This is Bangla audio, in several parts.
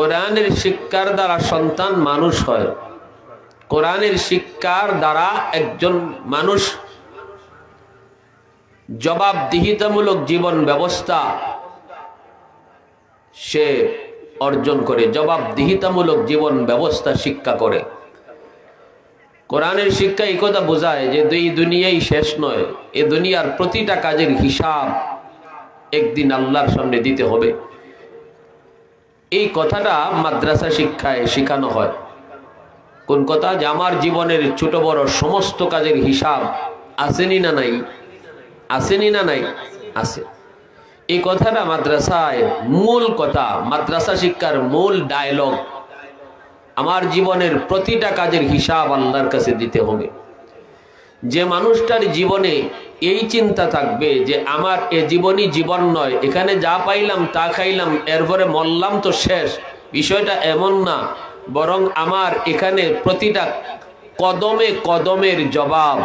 কোরআনের শিক্ষার দ্বারা সন্তান মানুষ হয়। কোরআনের শিক্ষার দ্বারা একজন মানুষ জবাবদিহিতামূলক জীবন ব্যবস্থা সে অর্জন করে, জবাবদিহিতামূলক জীবন ব্যবস্থা শিক্ষা করে। কোরআনের শিক্ষা এই কথা বোঝায় যে এই দুনিয়াই শেষ নয়, এই দুনিয়ার প্রতিটা কাজের হিসাব একদিন আল্লাহর সামনে দিতে হবে। এই কথাটা মাদ্রাসা শিক্ষায় শেখানো হয়। কোন কথা? যে আমার জীবনের ছোট বড় সমস্ত কাজের হিসাব আসেনি না নাই, আসেনি না নাই, আছে। এই কথাটা মাদ্রাসায় মূল কথা, মাদ্রাসা শিক্ষার মূল ডায়লগ। আমার জীবনের প্রতিটা কাজের হিসাব আল্লাহর কাছে দিতে হবে। যে মানুষটার জীবনে এই চিন্তা থাকবে যে আমার এ জীবনই জীবন নয়, এখানে যা পাইলাম তা খাইলাম, এরপরে মরলাম তো শেষ, বিষয়টা এমন না, বরং আমার এখানে প্রতিটা কদমে কদমের জবাব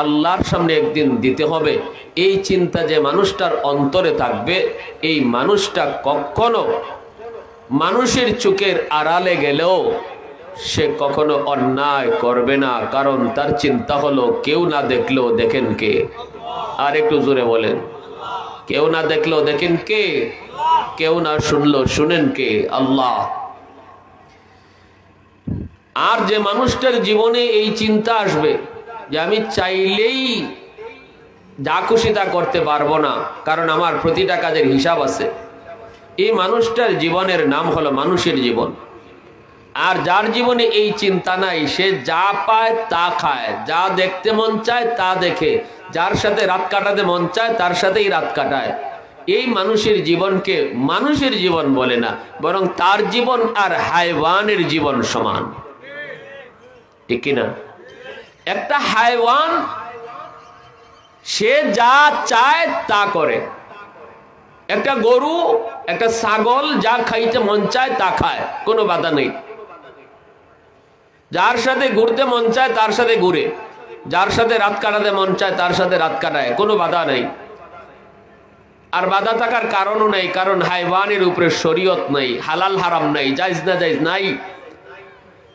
আল্লাহর সামনে একদিন দিতে হবে। এই চিন্তা যে মানুষটার অন্তরে থাকবে, এই মানুষটা কখনো মানুষের চোখের আড়ালে গেলেও সে কখনো অন্যায় করবে না, কারণ তার চিন্তা হলো কেউ না দেখলেও দেখেন কে। আর একটু জোরে বলেন, কেউ না দেখলেও দেখেন কে, কেউ না শুনলো শুনেন কে? আল্লাহ। আর যে মানুষটার জীবনে এই চিন্তা আসবে যে আমি চাইলেই যা খুশি তা করতে পারবো না, কারণ আমার প্রতিটা কাজের হিসাব আছে, এই মানুষটার জীবনের নাম হলো মানুষের জীবন। আর যার জীবনে এই চিন্তা নাই, সে যা পায় তা খায়, যা দেখতে মন চায় তা দেখে, যার সাথে রাত কাটাতে মন চায় তার সাথেই রাত কাটায়, এই মানুষের জীবনকে মানুষের জীবন বলে না, বরং তার জীবন আর হায়ওয়ানের জীবন সমান। ঠিক কিনা? একটা হায়ওয়ান সে যা চায় তা করে, একটা গরু একটা ছাগল যা খাইতে মন চায় তা খায়, কোনো বাধা নেই। যার সাথে ঘুরতে মন চায় তার সাথে ঘুরে, যার সাথে রাত কাটাতে মন চায় তার সাথে রাত কাটায়, কোনো বাধা নেই। আর বাধা থাকার কারণও নেই, কারণ হায়ওয়ানের উপরে শরীয়ত নাই, হালাল হারাম নাই, জায়েজ না জায়েজ নাই।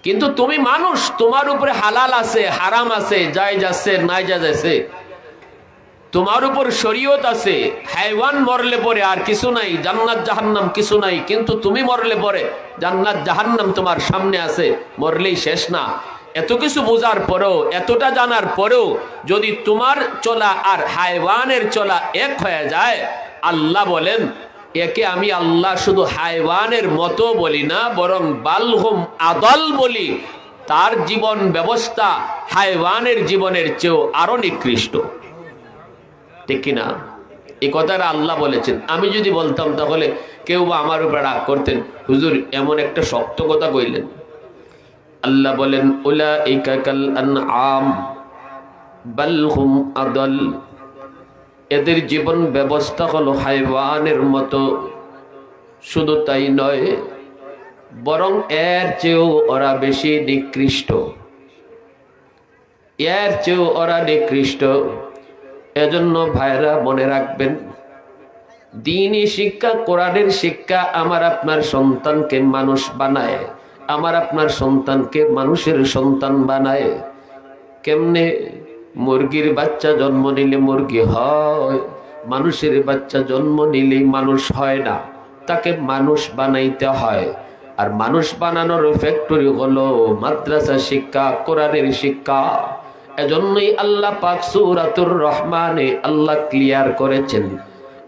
কিন্তু তুমি মানুষ, তোমার উপরে হালাল আছে, হারাম আছে, জায়েজ আছে, নাই জায়েজ আছে, তোমার উপর শরীয়ত আছে। হায়ওয়ান মরলে পরে আর কিছু নাই, জান্নাত জাহান্নাম কিছু নাই, কিন্তু তুমি মরলে পরে জান্নাত জাহান্নাম তোমার সামনে আছে, মরলেই শেষ না। এত কিছু বোঝার পরেও, এতটা জানার পরেও যদি তোমার চলা আর হায়ওয়ানের চলা এক হয়ে যায়, আল্লাহ বলেন একে আমি আল্লাহ শুধু হায়ওয়ানের মতো বলি না, বরং বালহুম আদল বলি। তার জীবন ব্যবস্থা হায়ওয়ানের জীবনের চেয়েও আরো নিকৃষ্ট। ঠিক কিনা? এই কথাটা আল্লাহ বলেছেন। আমি যদি বলতাম তাহলে কেউ বা আমার উপরে রাগ করতেন, হুজুর এমন একটা শক্ত কথা কইলেন। আল্লাহ বলেন উলাইকা কাল আনআম বাল হুম আদল, এদের জীবন ব্যবস্থা হলো হায়ওয়ানের মতো। শুধু তাই নয়, বরং এর চেয়েও ওরা বেশি নিকৃষ্ট, এর চেয়েও ওরা নিকৃষ্ট। এজন্য ভাইরা মনে রাখবেন, দ্বীনি শিক্ষা, কোরআনের শিক্ষা আমার আপনার সন্তানকে মানুষ বানায়, আমার আপনার সন্তানকে মানুষের সন্তান বানায়। কেমনে? মুরগির বাচ্চা জন্ম নিলে মুরগি হয়, মানুষের বাচ্চা জন্ম নিলেই মানুষ হয় না, তাকে মানুষ বানাইতে হয়। আর মানুষ বানানোর ফ্যাক্টরি হলো মাদ্রাসা শিক্ষা, কোরআনের শিক্ষা। এজন্যই আল্লাহ পাক সূরাতুর রহমানে আল্লাহ ক্লিয়ার করেছেন,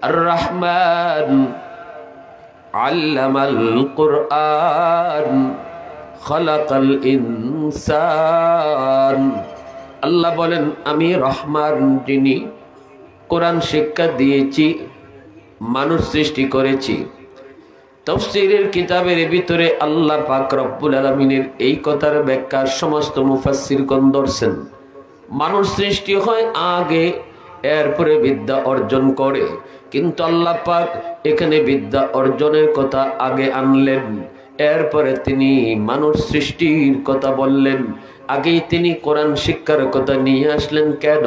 আর রহমান আল্লামাল কুরআন খালাকাল ইনসান। আল্লাহ বলেন আমি রহমান, যিনি কোরআন শিক্ষা দিয়েছি, মানুষ সৃষ্টি করেছি। তাফসীরের কিতাবের ভিতরে আল্লাহ পাক রব্বুল আলামিনের এই কথার ব্যাখ্যা সমস্ত মুফাসসিরগণ ধরছেন। মানুষ সৃষ্টি হয় আগে, এরপরে বিদ্যা অর্জন করে, কিন্তু আল্লাহ পাক এখানে বিদ্যা অর্জনের কথা আগে আনলেন, এরপরে তিনি মানুষ সৃষ্টির কথা বললেন। আগেই তিনি কোরআন শিক্ষার কথা নিয়ে আসলেন। কেন?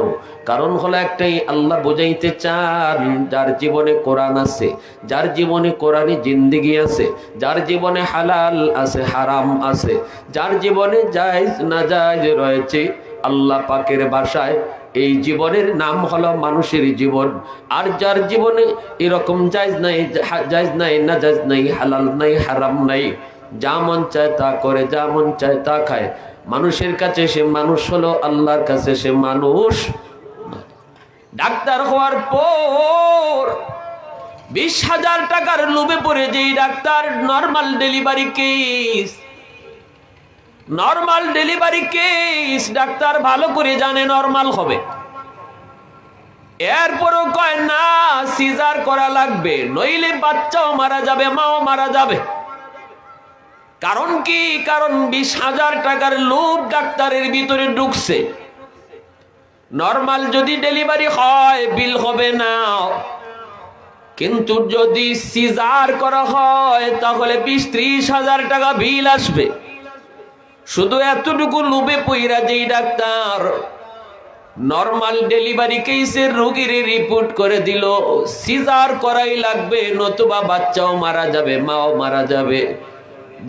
কারণ হলো একটাই, আল্লাহ বোঝাইতে চান যার জীবনে কোরআন আছে, যার জীবনে কোরআনী জিন্দেগি আছে, যার জীবনে হালাল আছে হারাম আছে, যার জীবনে জায়েজ নাজায়েজ রয়েছে, আল্লাহ পাকের ভাষায় এই জীবনের নাম হলো মানুষের জীবন। আর যার জীবনে এরকম জায়েজ নাই নাজায়েজ নাই, হালাল নাই হারাম নাই, যা মন চায় তা করে, যা মন চায় তা খায়, মানুষের কাছে সে মানুষ হলো, আল্লাহর কাছে সে মানুষ। ডাক্তার হওয়ার পর 20,000 টাকার লোভে পড়ে যেই doctor normal delivery case doctor ভালো করে জানে নরমাল হবে, এরপরও কয় না সিজার করা লাগবে, নইলে বাচ্চাও মারা যাবে, মাও মারা যাবে। কারণ কি? কারণ 20,000 টাকার লোভ ডাক্তারের ভিতরে ঢুকছে। নরমাল যদি ডেলিভারি হয় বিল হবে না, কিন্তু যদি সিজার করা হয় তাহলে 20-30,000 টাকা বিল আসবে। শুধু এতটুকু লোভে পইরা যেই ডাক্তার নরমাল ডেলিভারি কেসের রোগীর রিপোর্ট করে দিল সিজার করাই লাগবে, নতুবা বাচ্চাও মারা যাবে, মাও মারা যাবে।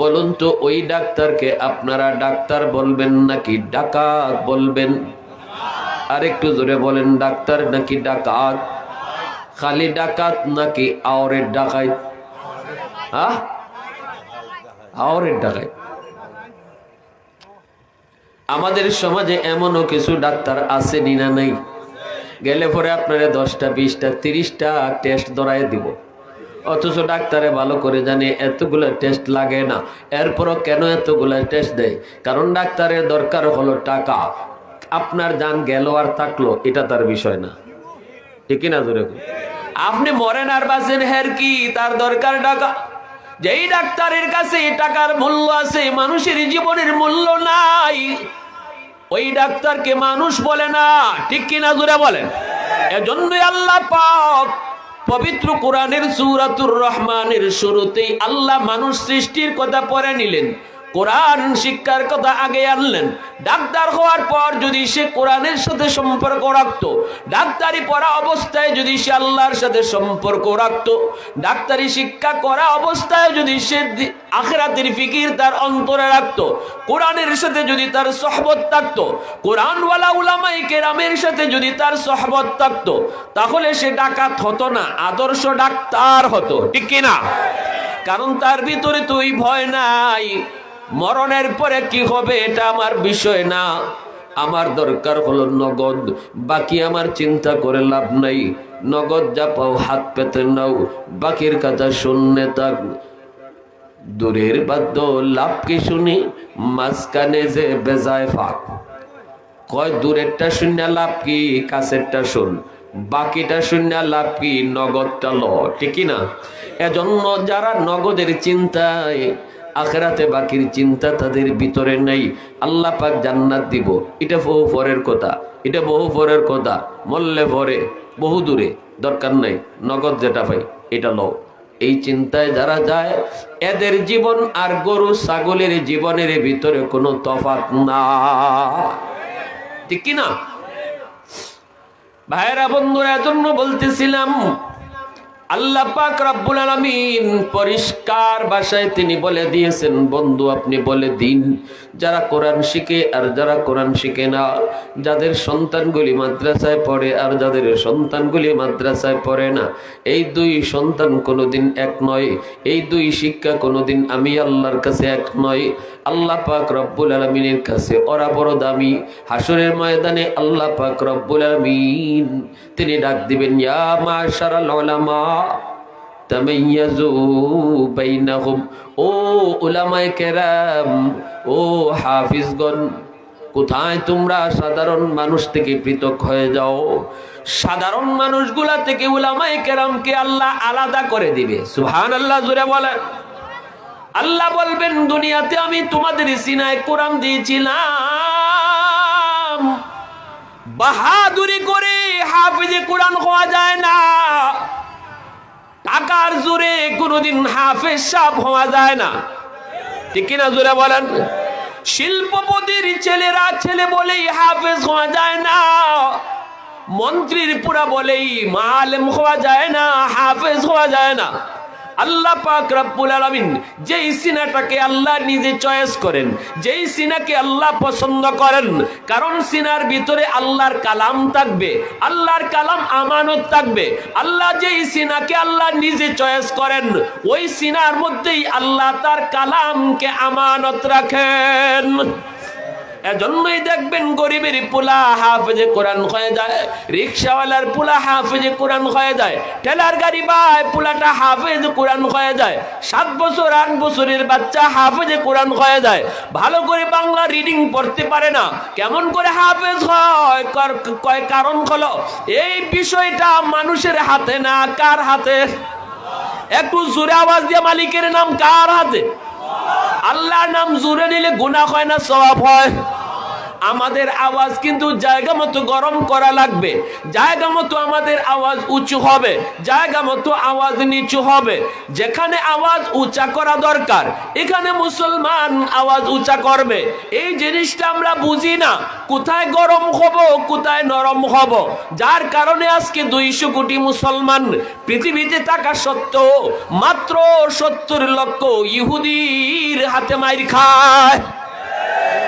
বলুন তো ওই ডাক্তারকে আপনারা ডাক্তার বলবেন নাকি ডাকাত বলবেন? আর একটু জোরে বলেন, ডাক্তার নাকি ডাকাত? খালি ডাকাত নাকি আওরের ডাকাত? হ্যাঁ, আওরের ডাকাত। আমাদের সমাজে এমনও কিছু ডাক্তার আছে না নাই? গেলে পরে আপনারা 10টা 20টা 30টা টেস্ট ধরায় দিব, অথচ ডাক্তারে ভালো করে জানে এতগুলো টেস্ট লাগে না। এরপরও কেন এতগুলো টেস্ট দেয়? কারণ ডাক্তারের দরকার হলো টাকা। আপনার জান গেল আর থাকলো এটা তার বিষয় না, ঠিক না? জোরে আপনি মরেন আর বাঁচেন হের কি, তার দরকার টাকা। যেই ডাক্তারের কাছে টাকার মূল্য আছে, মানুষের জীবনের মূল্য নাই, ওই ডাক্তারকে মানুষ বলে না, ঠিক কিনা জোরে বলেন। এজন্যই আল্লাহ পাক পবিত্র কোরআনের সূরাতুর রহমানের শুরুতেই আল্লাহ মানুষ সৃষ্টির কথা পরে নিলেন, কোরআন শিক্ষার কথা আগে আনলেন। ডাক্তার হওয়ার পর যদি সে কোরআনের সাথে সম্পর্ক রাখতো, ডাক্তারি পড়া অবস্থায় যদি সে আল্লাহর সাথে সম্পর্ক রাখতো, ডাক্তারি শিক্ষা করা অবস্থায় যদি সে আখিরাতের ফিকির তার অন্তরে রাখতো, কোরআনের সাথে যদি তার সহবত থাকতো, কোরআনওয়ালা উলামায়ে কেরামের সাথে যদি তার সহবত থাকতো, তাহলে সে ডাকাত হতো না, আদর্শ ডাক্তার হতো, ঠিক কিনা? কারণ তার ভিতরে তো ওই ভয় নাই, মরণের পরে কি হবে এটা আমার বিষয় না, আমার দরকার হলো নগদ, বাকি আমার চিন্তা করে লাভ নাই। নগদ যা পাও হাত পেতে নাও, বাকির কথা শূন্যে থাক। দূরের বাদ্য লাভ কি শুনি, মাঝখানে যে বেজায় ফাঁক। কয় দূরেরটা শূন্য লাভ কি, কাছেরটা শুন, বাকিটা শূন্য লাভ কি, নগদটা ল, ঠিক না? এজন্য যারা নগদের চিন্তায়, আখিরাতে বাকির চিন্তা তাদের ভিতরে নেই, আল্লাহ পাক জান্নাত দিব, এটা বহু পরের কথা, এটা বহু পরের কথা, মরলে পরে বহু দূরে, দরকার নাই, নগদ যেটা পাই এটা লও। এই চিন্তায় যারা যায়, এদের জীবন আর গরু ছাগলের জীবনের ভিতরে কোনো তফাৎ না, ঠিক কিনা ভাইরা বন্ধুরা? এজন্য বলতেছিলাম আল্লাহ পাক রব্বুল আলামিন পরিষ্কার ভাষায় তিনি বলে দিয়েছেন, বন্ধু আপনি বলে দিন যারা কোরআন শিখে আর যারা কোরআন শিখে না, যাদের সন্তানগুলি মাদ্রাসায় পড়ে আর যাদের সন্তানগুলি মাদ্রাসায় পড়ে না, এই দুই সন্তান কোনোদিন এক নয়, এই দুই শিক্ষা কোনোদিন আমি আল্লাহর কাছে এক নয়। আল্লাহ পাক রব্বুল আলামিনের কাছে ওরা বড় দামি। হাসরের ময়দানে আল্লাহ পাক রব্বুল আলামিন তিনি ডাক দিবেন, ইয়া মাশারাল উলামা তামাইয়াজু বাইনাহুম, ও উলামায়ে কেরাম, ও হাফিজগণ, কোথায় তোমরা সাধারণ মানুষ থেকে পৃথক হয়ে যাও। সাধারণ মানুষগুলা থেকে উলামায়ে কেরামকে আল্লাহ আলাদা করে দিবে। সুবহানাল্লাহ, জোরে বলেন। আল্লাহ বলবেন, দুনিয়াতে আমি তোমাদের সিনায় কোরআন দিয়েছিলাম, বাহাদুরি করে হাফিজে কোরআন হওয়া যায় না, টাকার জোরে কোনোদিন হাফেজ সাহেব হওয়া যায় না। ঠিক কিনা জোরে বলেন? শিল্পপতির ছেলেরা ছেলে বলেই হাফেজ হওয়া যায় না, মন্ত্রীর পুরা বলেই মালেম হওয়া যায় না, হাফেজ হওয়া যায় না। আল্লাহ পাক রব্বুল আলামিন যেই সিনাটাকে আল্লাহ নিজে চয়েস করেন, যেই সিনাকে আল্লাহ পছন্দ করেন, কারণ সিনার ভিতরে আল্লাহর কালাম থাকবে, আল্লাহর কালাম আমানত থাকবে। আল্লাহ যেই সিনাকে আল্লাহ নিজে চয়েস করেন, ওই সিনার মধ্যেই আল্লাহ তার কালামকে আমানত রাখেন। এজন্যই দেখবেন গরিবের পোলা হাফেজে কোরআন হয়ে যায়, রিক্সাওয়ালার পোলা হাফেজে কোরআন হয়ে যায়, ঠেলার গাড়ি ভাই পোলাটা হাফেজ কোরআন হয়ে যায়, 7 বছর 8 বছরের বাচ্চা হাফেজে কোরআন হয়ে যায়। ভালো করে বাংলা রিডিং পড়তে পারে না, কেমন করে হাফেজ হয়? কয় কারণ হলো এই বিষয়টা মানুষের হাতে না, কার হাতে? একটু জোরে আওয়াজ দিয়ে মালিকের নাম কার হাতে? আল্লাহর নাম জোরে নিলে গুনাহ হয় না সওয়াব হয়? আমাদের আওয়াজ কিন্তু জায়গা মতো গরম করা লাগবে, জায়গা মতো আমাদের আওয়াজ উঁচু হবে, জায়গা মতো আওয়াজ নিচু হবে। যেখানে আওয়াজ উঁচা করা দরকার এখানে মুসলমান আওয়াজ উঁচা করবে। এই জিনিসটা আমরা বুঝি না, কোথায় গরম হব কোথায় নরম হব, যার কারণে আজকে 200 কোটি মুসলমান পৃথিবীতে থাকা সত্ত্বেও মাত্র 70 লক্ষ ইহুদির হাতে মাইর খায়।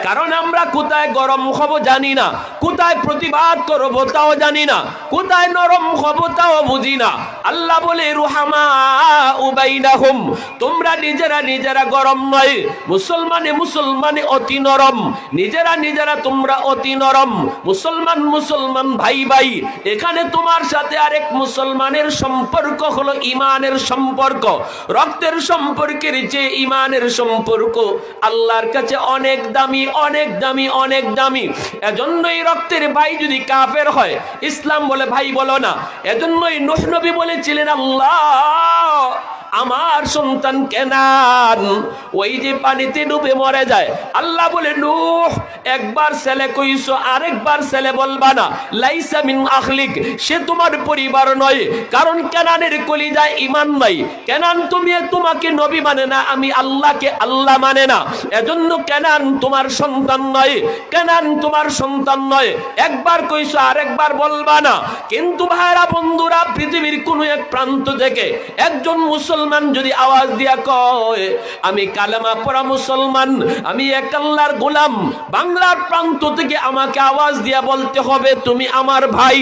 কারণ আমরা কোথায় গরম হব জানি না, কোথায় প্রতিবাদ করব তাও জানি না, কোথায় নরম হব তাও বুঝি না। আল্লাহ বলে রুহামা উবাইনাহুম, তোমরা নিজেরা নিজেরা গরম নয়, মুসলমানে মুসলমানে অতি নরম, নিজেরা নিজেরা তোমরা অতি নরম। মুসলমান মুসলমান ভাই ভাই, এখানে তোমার সাথে আরেক মুসলমানের সম্পর্ক হলো ইমানের সম্পর্ক। রক্তের সম্পর্কের চেয়ে ইমানের সম্পর্ক আল্লাহর কাছে অনেক দামি, অনেক দামি, অনেক দামি। এজন্যই রক্তের ভাই যদি কাফের হয় ইসলাম বলে ভাই বলো না। এজন্যই নূহ নবী বলেছিলেন, আল্লাহ আমার সন্তান কেনান ওই যে পানিতে ডুবে মরে যায়, আল্লাহ বলে নূহ একবার ছেলে কইছো আরেকবার ছেলে বলবা না, লাইসা মিন আখলিক, সে তোমার পরিবার নয়। কারণ কেনানের কলিজায় ঈমান নাই, কেনান তোমাকে নবী মানে না, আমি আল্লাহকে আল্লাহ মানে না। এজন্য কেনান তোমার সন্তান নয়, কেনান তোমার সন্তান নয়। একবার কইছো আরেকবার বলবা না। কিন্তু ভাইরা বন্ধুরা, পৃথিবীর কোন এক প্রান্ত থেকে একজন মুসলমান যদি আওয়াজ দিয়া কয় আমি কালেমা পড়া মুসলমান, আমি এক আল্লাহর গোলাম, বাংলার প্রান্ত থেকে আমাকে আওয়াজ দিয়া বলতে হবে তুমি আমার ভাই।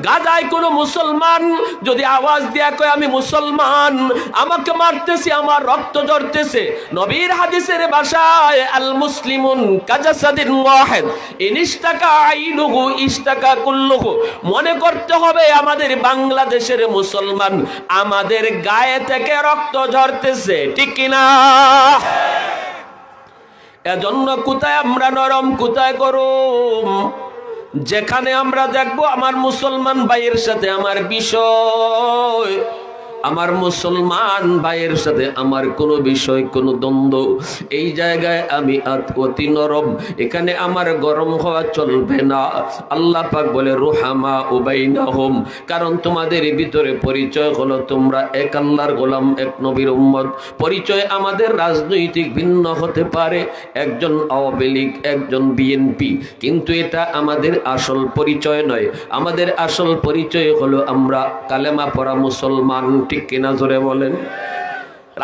গাজায় কোন মুসলমান যদি আওয়াজ দিয়া কয় আমি মুসলমান, আমাকে মারতেছে, আমার রক্ত ঝরতেছে। নবীর হাদিসের ভাষায় আল মুসলিমুন কাজাসাদিন ওয়াহিদ ইনিস্তাকা আইনুহু ইস্তাকা কুল্লুহু। মনে করতে হবে আমাদের বাংলাদেশের মুসলমান, আমাদের গায়ে থেকে রক্ত ঝরতেছে, ঠিক কিনা? এজন্য কোথায় আমরা নরম কোথায় গরম, যেখানে আমরা দেখবো আমার মুসলমান ভাইয়ের সাথে আমার বিষয়, আমার মুসলমান ভাইয়ের সাথে আমার কোনো বিষয় কোনো দ্বন্দ্ব, এই জায়গায় আমি অতি নরম, এখানে আমার গরম হওয়া চলবে না। আল্লাহ পাক বলে রুহামা উবাইনাহুম, কারণ তোমাদের ভিতরে পরিচয় হলো তোমরা এক আল্লাহর গোলাম, এক নবীর উম্মত। পরিচয় আমাদের রাজনৈতিক ভিন্ন হতে পারে, একজন আওয়ামী লীগ একজন বিএনপি, কিন্তু এটা আমাদের আসল পরিচয় নয়। আমাদের আসল পরিচয় হলো আমরা কালেমা পড়া মুসলমান, ঠিক কিনা জোরে বলেন?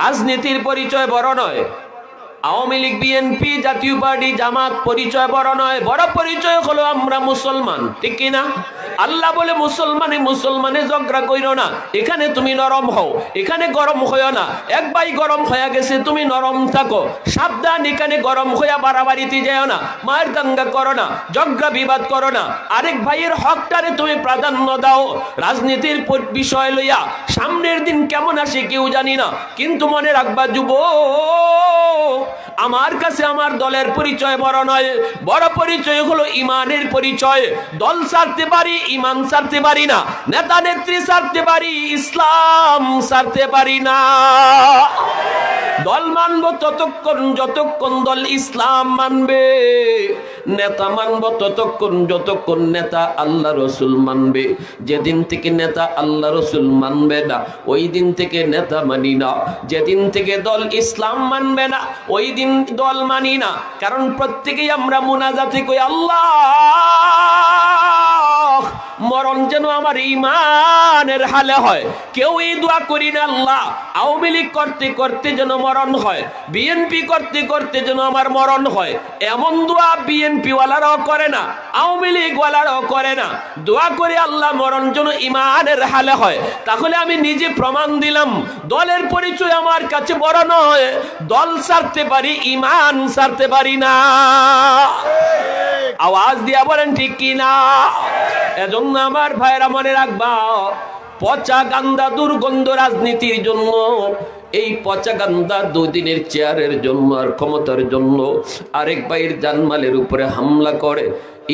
রাজনীতির পরিচয় বড় নয়, আওয়ামী লীগ বিএনপি জাতীয় পার্টি জামাত পরিচয় বড় নয়, বড় পরিচয় হলো আমরা মুসলমান, ঠিক কিনা? আল্লাহ বলে মুসলমানে মুসলমানে ঝগড়া কইরো না, এখানে তুমি নরম হও, এখানে গরম হইও না। এক ভাই গরম হয়ে গেছে তুমি নরম থাকো, সাবধান, এখানে গরম হইয়া বাড়াবাড়িতে যাও না, মায়ের দাঙ্গা করো না, ঝগড়া বিবাদ করো না, আরেক ভাইয়ের হকটারে তুমি প্রাধান্য দাও। রাজনীতির বিষয় লইয়া সামনের দিন কেমন আসে কেউ জানি না, কিন্তু মনে রাখবা যুবক, আমার কাছে আমার দলের পরিচয় বড় নয়, বড় পরিচয় হলো ইমানের পরিচয়। দল ছাড়তে পারি, ইমান ছাড়তে পারি না, নেতা নেত্রী ছাড়তে পারি, ইসলাম ছাড়তে পারি না। দল মানব ততক্ষণ যতক্ষণ দল ইসলাম মানবে, নেতা মানব ততক্ষণ যতক্ষণ নেতা আল্লাহ রসুল মানবে। যেদিন থেকে নেতা আল্লাহ রসুল মানবে না, ওই দিন থেকে নেতা মানি না। যেদিন থেকে দল ইসলাম মানবে না, ওই দিন দল মানি না। কারণ প্রত্যেকেই আমরা মুনাজাতে কই, আল্লাহ মরণ যেন আমার ঈমানের হালে হয়। কেউ এই দোয়া করি না, আল্লাহ আওয়ামী লীগ করতে করতে যেন মরণ হয়, বিএনপি করতে করতে যেন আমার মরণ হয়। এমন দোয়া বিএনপি ওয়ালারাও করে না, আওয়ামী লীগ ওয়ালারাও করে না। দোয়া করে আল্লাহ মরণ যেন ঈমানের হালে হয়। তাহলে আমি নিজে প্রমাণ দিলাম, দলের পরিচয় আমার কাছে বড় নয়। দল ছাড়তে পারি, ঈমান ছাড়তে পারি না। আওয়াজ দিয়া বলেন ঠিক কি না? এজন্য আমার ভাইরা মনে রাখবা, পচা গান্দা দুর্গন্ধ রাজনীতির জন্য, এই পচা গান্দা দুদিনের চেয়ারের জন্য আর ক্ষমতার জন্য আরেক ভাইয়ের জানমালের উপরে হামলা করে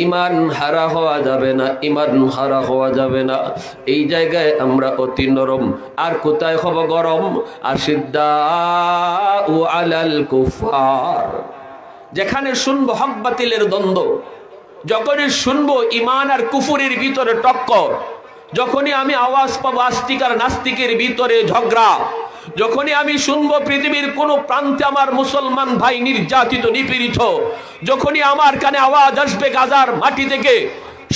ঈমান হারা হওয়া যাবে না, ঈমান হারা হওয়া যাবে না। এই জায়গায় আমরা অতি নরম। আর কোথায় হব গরম? আশিদ্দাউ আলাল কুফার। যেখানে শুনবো হক বাতিলের দ্বন্দ্ব, যখনই শুনবো ঈমান আর কুফরের ভিতরে টক্কর, যখনই আমি আওয়াজ পাবো আস্তিক আর নাস্তিকের ভিতরে ঝগড়া, যখনই আমি শুনবো পৃথিবীর কোন প্রান্তে আমার মুসলমান ভাই নির্যাতিত নিপীড়িত, যখনই আমার কানে আওয়াজ আসবে গাজার মাটি থেকে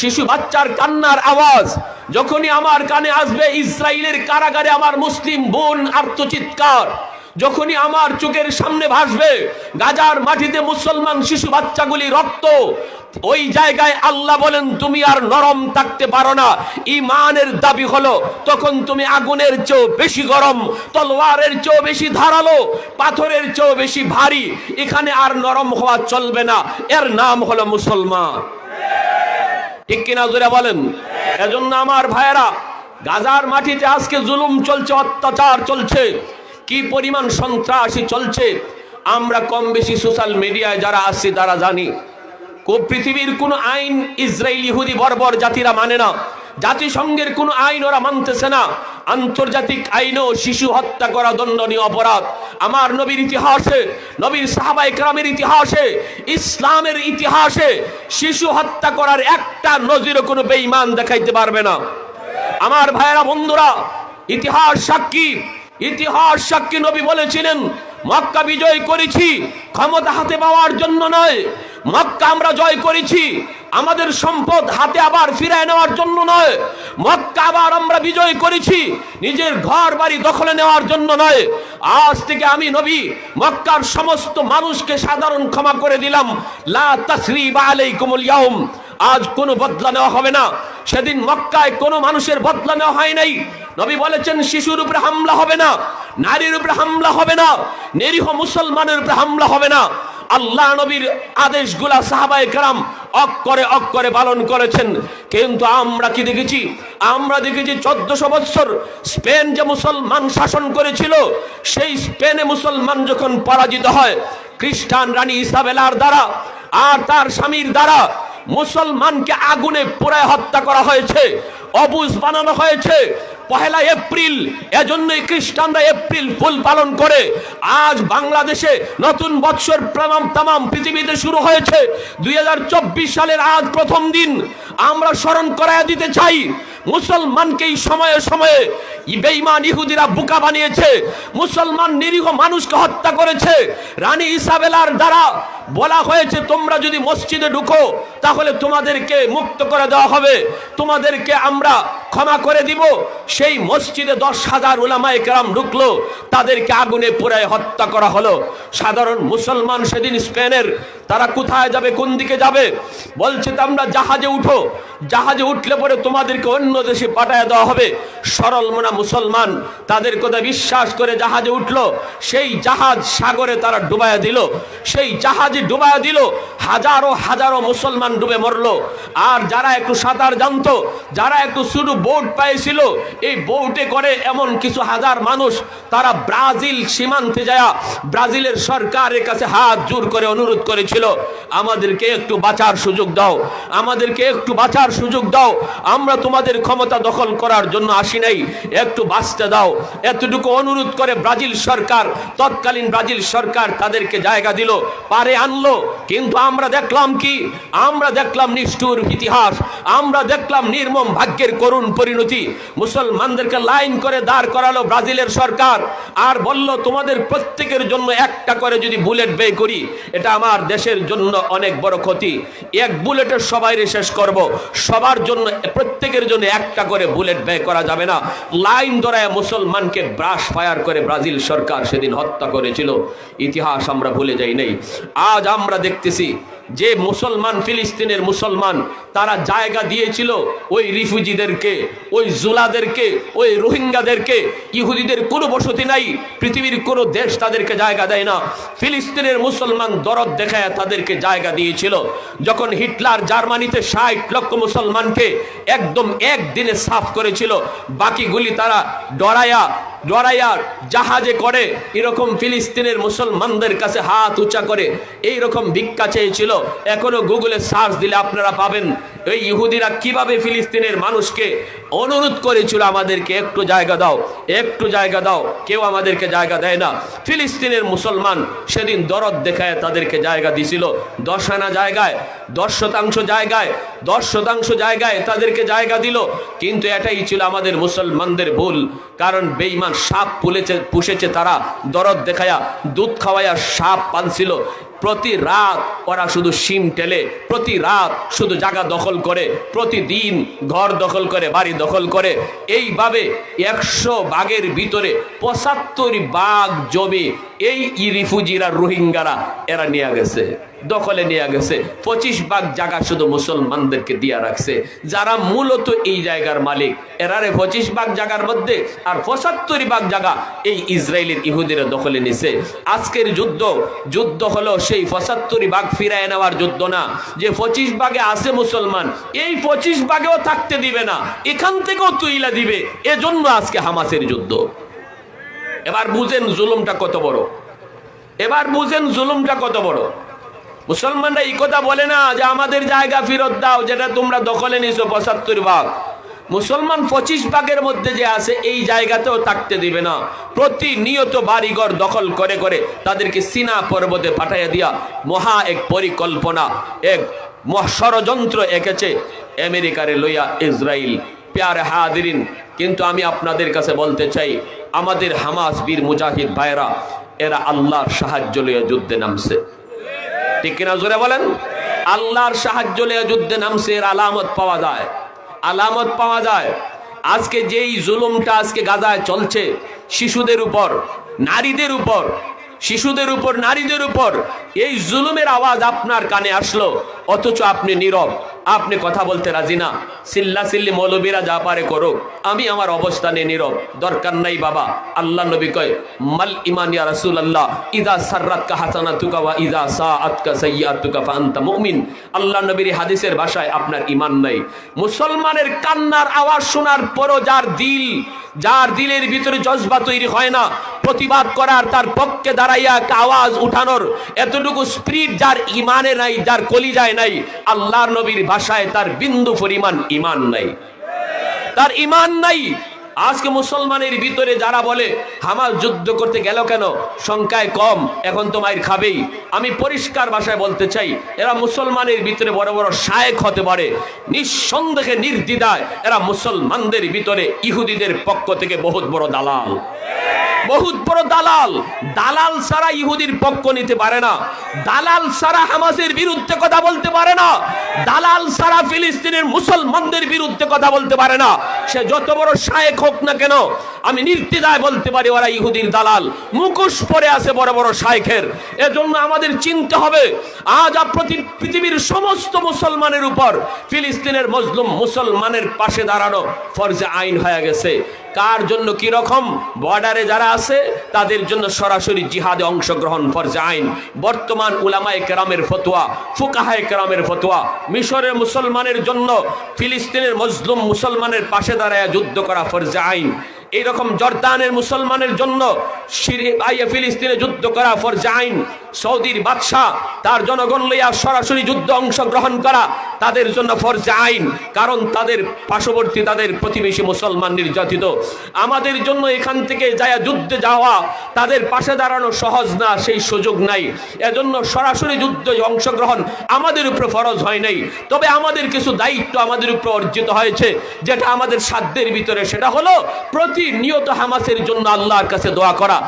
শিশু বাচ্চার কান্নার আওয়াজ, যখনই আমার কানে আসবে ইসরায়েলের কারাগারে আমার মুসলিম বোন আর্তচিৎকার, যখনই আমার চোখের সামনে ভাসবে গাজার মাটিতে মুসলমান শিশু বাচ্চাগুলি রক্ত, ওই জায়গায় আল্লাহ বলেন তুমি আর নরম থাকতে পারো না। ঈমানের দাবি হলো তখন তুমি আগুনের চেয়েও বেশি গরম, তলোয়ারের চেয়েও বেশি ধারালো, পাথরের চেয়েও বেশি ভারী। এখানে আর নরম হওয়া চলবে না। এর নাম হলো মুসলমান। ঠিক কিনা জোরে বলেন? এজন্য আমার ভাইয়েরা, গাজার মাটিতে আজকে জুলুম চলছে, অত্যাচার চলছে, কি পরিমাণ সন্ত্রাসী চলছে আমরা কম বেশি সোশ্যাল মিডিয়ায় যারা আছি তারা জানি। পৃথিবীর কোন আইন ইসরায়েল ইহুদি বর্বর জাতিরা মানে না, জাতিসংঘের কোন আইন ওরা মানতেছে না। আন্তর্জাতিক আইনেও শিশু হত্যা করা দণ্ডনীয় অপরাধ। আমার নবীর ইতিহাসে, নবীর সাহাবায়ে কেরামের ইতিহাসে, ইসলামের ইতিহাসে শিশু হত্যা করার একটা নজিরও কোনো বেঈমান দেখাইতে পারবে না। আমার ভাইয়েরা বন্ধুরা, ইতিহাস সাক্ষী, ইতিহাস সাক্ষী। নবী বলেছিলেন মক্কা বিজয় করেছি ক্ষমতা হাতে পাওয়ার জন্য নয়, মক্কা আমরা জয় করেছি আমাদের সম্পদ হাতে আবার ফিরিয়ে নেওয়ার জন্য নয়, মক্কা আবার আমরা বিজয় করেছি নিজের ঘর বাড়ি দখলে নেওয়ার জন্য নয়। আজ থেকে আমি নবী মক্কার সমস্ত মানুষকে সাধারণ ক্ষমা করে দিলাম, লা তাসরিবা আলাইকুমুল ইয়াউম। আজ কোনো বদলা নেওয়া হবে না। সেদিন মক্কায় কোনো মানুষের বদলা নেওয়া হয় নাই। নবী বলেছেন শিশুর উপরে হামলা হবে না, নারীর উপরে হামলা হবে না, নিরীহ মুসলমানের উপরে হামলা হবে না। আল্লাহ নবীর আদেশগুলা সাহাবায়ে কেরাম অক্ষরে অক্ষরে পালন করেছেন। কিন্তু আমরা কি দেখেছি? আমরা দেখেছি 1400 বছর স্পেন যে মুসলমান শাসন করেছিল, সেই স্পেনে মুসলমান যখন পরাজিত হয় খ্রিস্টান রানী ইসাবেলার দ্বারা আর তার স্বামীর দ্বারা মুসলমানকে আগুনে পোড়ায় হত্যা করা হয়েছে, অবুঝ বানানো হয়েছে। 1 এপ্রিল, এজন্যই খ্রিস্টানরা এপ্রিল ফুল পালন করে। আজ বাংলাদেশে নতুন বৎসর তামাম পৃথিবীতে শুরু হয়েছে 2024 সালের আজ প্রথম দিন। আমরা স্মরণ করায় দিতে চাই, মুসলমানকে এই সময়ে সময়ে বেঈমান ইহুদিরা বোকা বানিয়েছে, মুসলমান নিরীহ মানুষকে হত্যা করেছে। রানী ইসাবেলার দ্বারা বলা হয়েছে তোমরা যদি মসজিদে ঢুকো তাহলে তোমাদেরকে মুক্ত করে দেওয়া হবে, তোমাদেরকে আমরা ক্ষমা করে দিব। সেই মসজিদে 10,000 উলামায়ে কেরাম ঢুকলো, তাদেরকে আগুনে পুড়ায় হত্যা করা হলো। সাধারণ মুসলমান সেদিন স্পেনের, তারা কোথায় যাবে, কোন দিকে যাবে? বলছে তোমরা জাহাজে উঠো, জাহাজে উঠলে পরে তোমাদেরকে অন্য দেশে পাঠায় দেওয়া হবে। সরল মনা মুসলমান তাদের কথা বিশ্বাস করে জাহাজে উঠলো, সেই জাহাজ সাগরে তারা ডুবাইয়া দিল, সেই জাহাজে ডুবাইয়া দিল। হাজারো হাজারো মুসলমান ডুবে মরলো। আর যারা একটু সাঁতার জানতো, যারা একটু শুধু বোট পাইছিল, এই বোটে করে এমন কিছু হাজার মানুষ তারা ব্রাজিল সীমান্তে যায় ব্রাজিলের সরকারের কাছে হাত জোর করে অনুরোধ করেছিল, আমাদেরকে একটু বাঁচার সুযোগ দাও, আমাদেরকে একটু বাঁচার সুযোগ দাও, আমরা তোমাদের ক্ষমতা দখল করার জন্য আসি নাই, একটু বাঁচতে দাও। এতটুকু অনুরোধ করে ব্রাজিল সরকার, তৎকালীন ব্রাজিল সরকার তাদেরকে জায়গা দিল, পারে আনলো। কিন্তু আমরা দেখলাম কি, আমরা দেখলাম নিষ্ঠুর ইতিহাস, আমরা দেখলাম নির্মম ভাগ্যের করুণ পরিণতি। মুসলমানদেরকে লাইন করে দাঁড় করালো ব্রাজিলের সরকার, আর বলল তোমাদের প্রত্যেকের জন্য একটা করে যদি বুলেট ব্যয় করি, এটা আমার দেশের জন্য অনেক বড় ক্ষতি, এক বুলেটে সবাইরে শেষ করব, সবার জন্য প্রত্যেকের জন্য একটা করে বুলেট ব্যয় করা যাবে না। লাইন ধরায় মুসলমানকে ব্রাশ ফায়ার করে ব্রাজিল সরকার সেদিন হত্যা করেছিল। ইতিহাস আমরা ভুলে যাই নাই। আজ আমরা দেখতেছি যে মুসলমান, ফিলিস্তিনের মুসলমান, তারা জায়গা দিয়েছিল ওই রিফিউজিদেরকে, ওই জুলাদেরকে, ওই রোহিঙ্গাদেরকে। ইহুদিদের কোনো বসতি নাই, পৃথিবীর কোনো দেশ তাদেরকে জায়গা দেয় না। ফিলিস্তিনের মুসলমান দরদ দেখায় তাদেরকে জায়গা দিয়েছিল। যখন হিটলার জার্মানিতে 60 লক্ষ মুসলমানকে একদম একদিনে সাফ করেছিল, বাকিগুলি তারা ডরায়া জাহাজে করে এরকম ফিলিস্তিনের মুসলমানদের কাছে হাত উঁচা করে এইরকম ভিক্ষা চেয়েছিল। এখনো গুগলে সার্চ দিলে আপনারা পাবেন এই ইহুদিরা কিভাবে ফিলিস্তিনের মানুষকে অনুরোধ করেছিল, আমাদেরকে একটু জায়গা দাও, একটু জায়গা দাও। কেউ আমাদেরকে জায়গা দেয় না। ফিলিস্তিনের মুসলমান সেদিন দরদ দেখায় তাদেরকে জায়গা দিছিল। 10 আনা জায়গায়, 10% জায়গায়, 10% জায়গায় তাদেরকে জায়গা দিল। কিন্তু এটাই ছিল আমাদের মুসলমানদের ভুল। কারণ বেঈমান সাপ পুষেছে তারা, দরদ দেখায়া, দুধ খাওয়াইয়া সাপ পালছিল। প্রতি রাত ওরা শুধু শিম টেলে, প্রতি রাত শুধু জায়গা দখল করে, প্রতিদিন ঘর দখল করে, বাড়ি দখল করে। এইভাবে 100 ভাগের ভিতরে 75 ভাগ জমি এই রিফিউজিরা, রোহিঙ্গারা এরা নিয়ে গেছে, দখলে নিয়ে গেছে। 25 ভাগ জায়গা শুধু মুসলমানদেরকে দিয়া রাখছে, যারা মূলত এই জায়গার মালিক। এরারে 25 ভাগ জায়গার মধ্যে আর 75 ভাগ জায়গা এই ইসরায়েলের ইহুদিরা দখলে নিছে। আজকের যুদ্ধ হলো সেই 75 ভাগ ফিরায় নেওয়ার যুদ্ধ না, যে 25 ভাগে আছে মুসলমান, এই 25 ভাগেও থাকতে দিবে না, এখান থেকেও তুইলা দিবে। এজন্য আজকে হামাসের যুদ্ধ। এবার বুঝেন জুলুমটা কত বড়, এবার বুঝেন জুলুমটা কত বড়। মুসলমানরা এই কথা বলে না যে আমাদের জায়গা ফেরত দাও, যেটা তোমরা দখলে নিছো 75 ভাগ। মুসলমান 25 ভাগের মধ্যে যে আছে এই জায়গাতেও থাকতে দিবে না। প্রতিনিয়ত বাড়িঘর দখল করে করে তাদেরকে সিনা পর্বতে পাঠাইয়া দিয়া মহা এক পরিকল্পনা, এক ষড়যন্ত্র এঁকেছে আমেরিকারে লইয়া ইসরায়েল। প্যারে হাদিরিন, কিন্তু আমি আপনাদের কাছে বলতে চাই, আমাদের হামাস বীর মুজাহিদ ভাইরা এরা আল্লাহর সাহায্য লইয়া যুদ্ধে নামছে। ঠিক কিনা জোরে বলেন? আল্লাহর সাহায্য লইয়া যুদ্ধে নামছে, এর আলামত পাওয়া যায়, আলামত পাওয়া যায়। আজকে যেই জুলুমটা আজকে গাজায় চলছে শিশুদের উপর, নারীদের উপর, শিশুদের উপর, নারীদের উপর, এই জুলুমের আওয়াজ আপনার কানে আসলো, অথচ আপনি নীরব, আপনি কথা বলতে রাজি না। চিল্লাচিল্লি মৌলবীরা যা পারে করুক, আমি আমার অবস্থানে নীরব, দরকার নাই বাবা। আল্লাহ নবী কয়, মাল ইমান ইয়া রাসূলুল্লাহ, ইযা সাররাতকা হাসানাতুকা ওয়া ইযা সাআতকা সাইয়্যাতুকা ফাআনতা মুমিন। আল্লাহ নবীর হাদিসের ভাষায় আপনার ঈমান নাই। মুসলমানের কান্নার আওয়াজ শোনার পরও যার দিলের ভিতরে জজবা তৈরি হয় না প্রতিবাদ করার, তার পক্ষে দাঁড়াইয়া একটা আওয়াজ উঠানোর এতটুকু স্পিরিট যার ইমানে নাই, যার কলিজায় নাই, আল্লাহর নবীর ভাষায় তার বিন্দু পরিমাণ ইমান নাই, তার ইমান নাই। আজকে মুসলমানের ভিতরে যারা বলে হামাস যুদ্ধ করতে গেল কেন, সংখ্যায় কম, এখন তো মাইর খাবেই। আমি পরিষ্কার ভাষায় বলতে চাই, এরা মুসলমানের ভিতরে বড় বড় শায়েখ হতে পারে, নিঃসন্দেহে নির্দ্বিধায় এরা মুসলমানদের ভিতরে ইহুদিদের পক্ষ থেকে বহুত বড় দালাল, বহুত বড় দালাল। দালাল ছাড়া ইহুদির পক্ষ নিতে পারে না, দালাল ছাড়া হামাসের বিরুদ্ধে কথা বলতে পারে না, দালাল ছাড়া ফিলিস্তিনের মুসলমানদের বিরুদ্ধে কথা বলতে পারে না। সে যত বড় শায়েখ হোক না কেন, আমি নির্দ্বিধায় বলতে পারি ওরা ইহুদির দালাল, মুখোশ পরে আছে বড় বড় শায়েখের। এজন্য আমাদের চিনতে হবে, আজ পৃথিবীর সমস্ত মুসলমানের উপর ফিলিস্তিনের মজলুম মুসলমানের পাশে দাঁড়ানো ফরজে আইন হয়ে গেছে। কার জন্য কি রকম? বর্ডারে যারা আছে তাদের জন্য সরাসরি জিহাদে অংশগ্রহণ ফরজে আইন। বর্তমান উলামায়ে কেরামের ফতোয়া, ফুকাহায়ে কেরামের ফতোয়া, মিশরের মুসলমানের জন্য ফিলিস্তিনের মজলুম মুসলমানের পাশে দাঁড়ায় যুদ্ধ করা ফরজে আইন। এইরকম জর্দানের মুসলমানের জন্য ফিলিস্তিনে যুদ্ধ করা ফরজে আইন। সৌদির বাদশাহ তার জনগণ লইয়া সরাসরি যুদ্ধ অংশগ্রহণ করা তাদের জন্য ফরজে আইন, কারণ তাদের পার্শ্ববর্তী তাদের প্রতিবেশী মুসলমান নির্যাতিত। আমাদের জন্য এখান থেকে যায়া যুদ্ধে যাওয়া, তাদের পাশে দাঁড়ানো সহজ না, সেই সুযোগ নাই। এজন্য সরাসরি যুদ্ধে অংশগ্রহণ আমাদের উপরে ফরজ হয় নাই, তবে আমাদের কিছু দায়িত্ব আমাদের উপরে অর্জিত হয়েছে, যেটা আমাদের সাধ্যের ভিতরে। সেটা হলো প্রতিনিয়ত হামাসের জন্য আল্লাহর কাছে দোয়া করা।